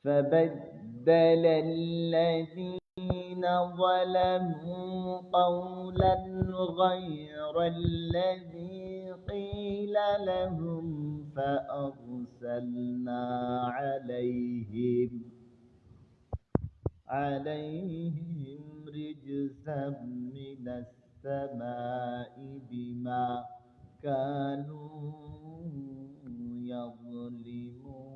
فبدل الذين ظلموا قولا غير الذي قيل لهم فأرسلنا عليهم رجزا من السماء بما كانوا يظلمون।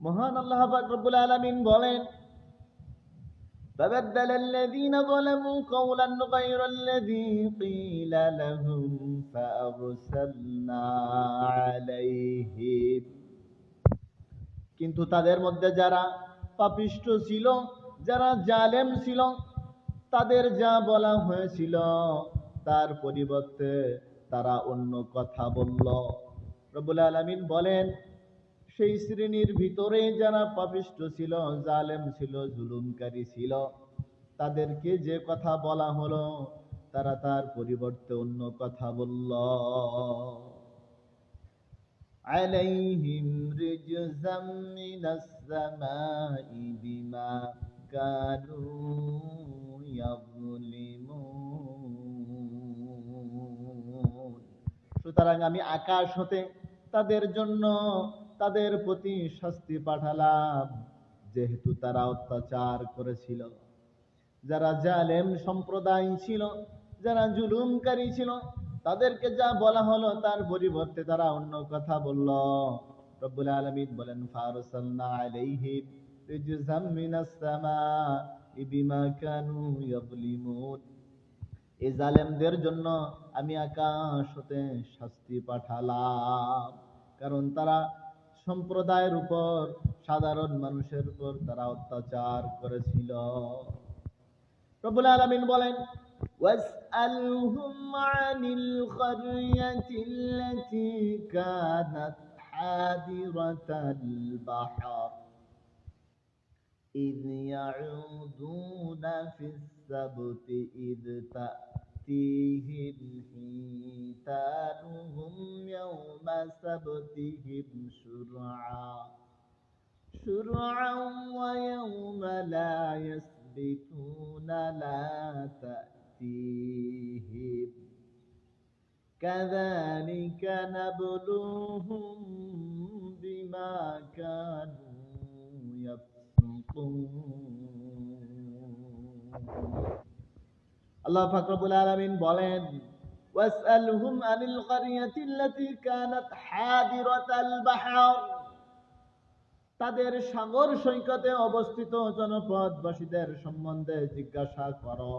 মহান আল্লাহ পাক রব্বুল আলামিন বলেন, فبدل الذين ظلموا قولا غير الذي قيل لهم فأرسلنا عليهم। কিন্তু তাদের মধ্যে যারা পাপিষ্ঠ ছিল, যারা জালেম ছিল, তাদের যা বলা হয়েছিল তার পরিবর্তে তারা অন্য কথা বলল। রব্বুল আলামিন বলেন, সেই শ্রেণীর ভিতরে যারা পাপিষ্ঠ ছিল, জালেম ছিল, জুলুমকারী ছিল, তাদেরকে যে কথা বলা হলো তারা তার পরিবর্তে অন্য কথা বলল। আলাইহিম রিজজাম মিনাস সামাই বিমা কানু ইয়াযলিমুন। সুতরাং আমি আকাশ হতে তাদের জন্য তাদের প্রতি শাস্তি পাঠালাম, যেহেতু তারা অত্যাচার করেছিল। যারা জালেম সম্প্রদায় ছিল, যারা জুলুমকারী ছিল, তাদেরকে যা বলা হলো তার পরিবর্তে তারা অন্য কথা বলল। রব্বুল আলামিন বলেন, ফারসালনা আলাইহিম রিজজাম মিনাস সামাই বিমা কানু ইয়াযলিমুন। এই জালেমদের জন্য আমি আকাশ হতে শাস্তি পাঠালাম, কারণ তারা সম্প্রদায়ের উপর, সাধারণ মানুষের উপর তারা অত্যাচার করেছিল। রব্বুল আলামিন বলেন, ওয়াসআলহুম আনিল ক্বরিয়াতিল্লাতী কানাত হাদিরাতাল বাহর إذ يعودون في السبت إذ تأتيهم حيتانهم يوم سبتهم شرعا ويوم لا يسبتون لا تأتيهم كذلك نبلوهم بما كانوا আল্লাহ পাক রব্বুল আলামিন বলেন, ওয়াসআলহুম আনিল ক্বরিয়াতিল্লাতী কানাত হাদিরাতাল বাহর। তাদের সাগর সৈকতে অবস্থিত জনপদবাসীদের সম্বন্ধে জিজ্ঞাসা করো।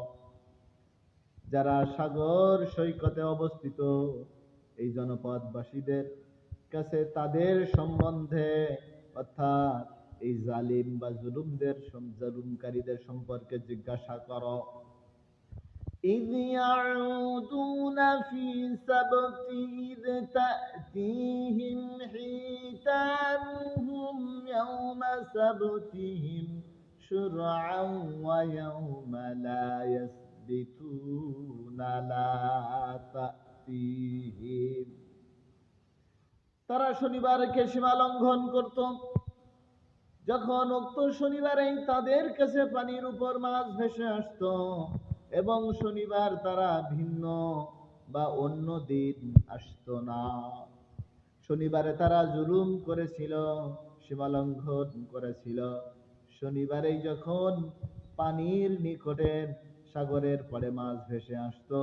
যারা সাগর সৈকতে অবস্থিত এই জনপদবাসীদের কাছে তাদের সম্বন্ধে, অর্থাৎ এই জালিম বা জুলুমকারীদের সম্পর্কে জিজ্ঞাসা করো। إذ يعودون في سبت إذ تأتيهم حيتانهم يوم سبتهم شرعا ويوم لا يسبتون لا تأتيهم। তারা শনিবারকে সীমা লঙ্ঘন করত, যখন উক্ত শনিবারেই তাদের কাছে পানির উপর মাছ ভেসে আসতো, এবং শনিবার তারা ভিন্ন বা অন্য দিন আসতো না। শনিবারে তারা জুলুম করেছিল, সীমালঙ্ঘন করেছিল। শনিবারেই যখন পানির নিকটে সাগরের পরে মাছ ভেসে আসতো,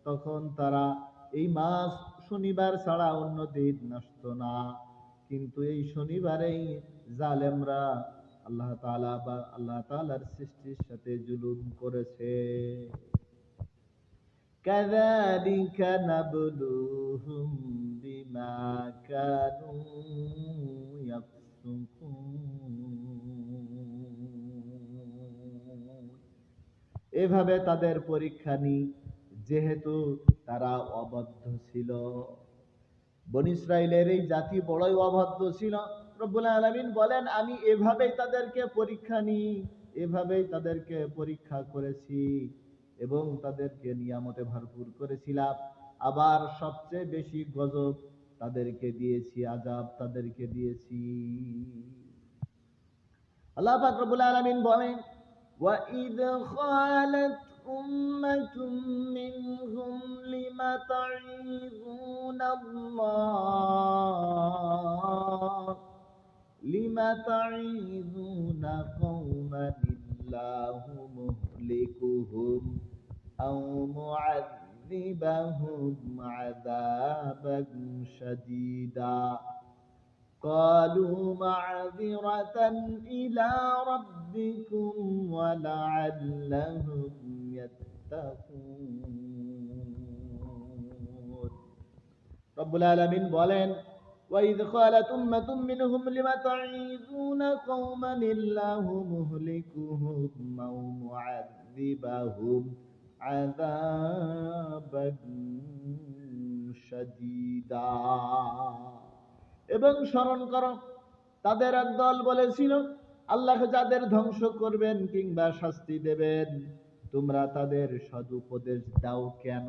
তখন তারা এই মাছ শনিবার ছাড়া অন্য দিন আসতো না। কিন্তু এই শনিবারেই জালেমরা আল্লাহ তাআলা বা আল্লাহ তাআলার সৃষ্টির সাথে জুলুম করেছে। কাযালিকা নাবলুহুম বিমা কানু ইয়াফসুকুন। এভাবে তাদের পরীক্ষা নিই, যেহেতু তারা অবাধ্য ছিল। বনী ইসরাইলের এই জাতি বড়ই অবাধ্য ছিল। রব্বুল আলামিন বলেন, আমি এভাবেই তাদেরকে পরীক্ষা নিই, এভাবেই তাদেরকে পরীক্ষা করেছি এবং তাদেরকে নিয়ামতে ভরপুর করেছিলাম। আবার সবচেয়ে বেশি গজব তাদেরকে দিয়েছি, আযাব তাদেরকে দিয়েছি। আল্লাহ পাক রব্বুল আলামিন বলেন, وَإِذْ قَالَتْ أُمَّةٌ مِّنْهُمْ لِمَ تَعِظُونَ قَوْمًا اللَّهُ مُهْلِكُهُمْ أَوْ مُعَذِّبَهُمْ عَذَابًا شَدِيدًا قالوا معذرة إلى ربكم ولعلهم يتقون। রব্বুল আলামিন বলেন, وَإِذْ قَالَتْ أُمَّةٌ مِّنْهُمْ لِمَ تَعِظُونَ قَوْمًا اللَّهُ مُهْلِكُهُمْ أَوْ مُعَذِّبَهُمْ عَذَابًا شَدِيدًا। এবং স্মরণ করো, তাদের একদল বলেছিল, আল্লাহ যাদের ধ্বংস করবেন কিংবা শাস্তি দেবেন তোমরা তাদের সদুপদেশ দাও কেন?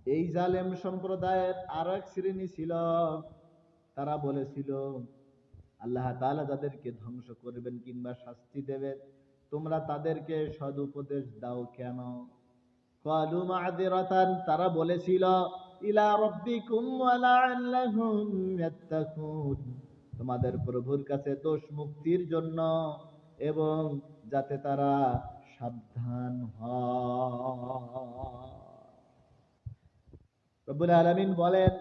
এই জালেম সম্প্রদায়ের আর এক শ্রেণী ছিল, তারা বলেছিল আল্লাহ তাআলা যাদেরকে ধ্বংস করবেন কিংবা শাস্তি দেবেন তোমরা তাদেরকে সদুপদেশ দাও কেন? ক্বালু মা'যিরাতান, তারা বলেছিল ইলা রাব্বিকুম ওয়া লা'আল্লাহুম ইয়াত্তাকুন, তোমাদের প্রভুর কাছে দোষ মুক্তির জন্য এবং যাতে তারা সাবধান হয়। রব্বুল আলামিন বলেন,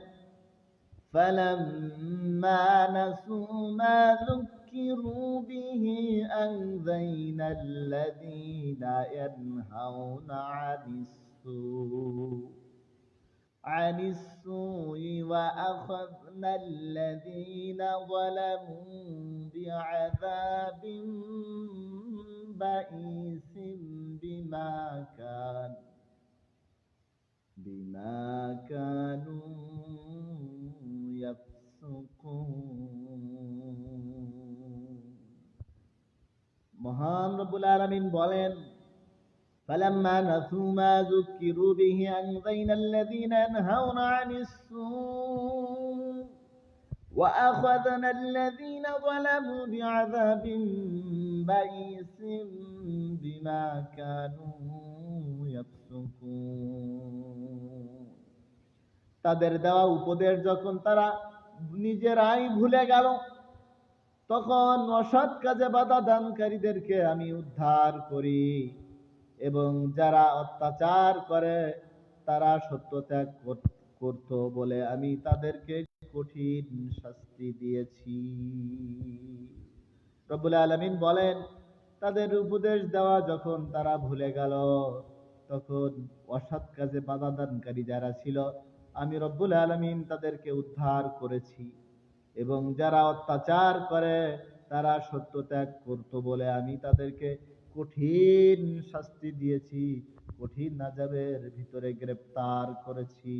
فَلَمَّا نَسُوا مَا ذُكِّرُوا بِهِ أَنجَيْنَا الَّذِينَ يَنْهَوْنَ عَنِ السُّوءِ وَأَخَذْنَا الَّذِينَ ظَلَمُوا بِعَذَابٍ بَئِيسٍ بِمَا كانوا يفسقون। মহান রব্বুল আলামিন বলেন, فَلَمَّا نَسُوا مَا ذُكِّرُوا بِهِ أَنجَيْنَا الَّذِينَ يَنْهَوْنَ عَنِ السُّوءِ وَأَخَذْنَا الَّذِينَ ظَلَمُوا بِعَذَابٍ بَئِيسٍ بِمَا كَانُوا يَفْسُقُونَ। তাদের দেওয়া উপদেশ যখন তারা নিজেরাই ভুলে গেল, তখন অসৎ কাজে বাধা দানকারীদেরকে আমি উদ্ধার করি এবং যারা অত্যাচার করে তারা সত্য ত্যাগ করত বলে আমি তাদেরকে কঠিন শাস্তি দিয়েছি। রব্বুল আলামিন বলেন, তাদের উপদেশ দেওয়া যখন তারা ভুলে গেল, তখন অসৎ কাজে বাধা দানকারী যারা ছিল আমি রব্বুল আলামিন তাদেরকে উদ্ধার করেছি এবং যারা অত্যাচার করে তারা সত্য ত্যাগ করত বলে আমি তাদেরকে কঠিন শাস্তি দিয়েছি, কঠিন আযাবের ভিতরে গ্রেফতার করেছি।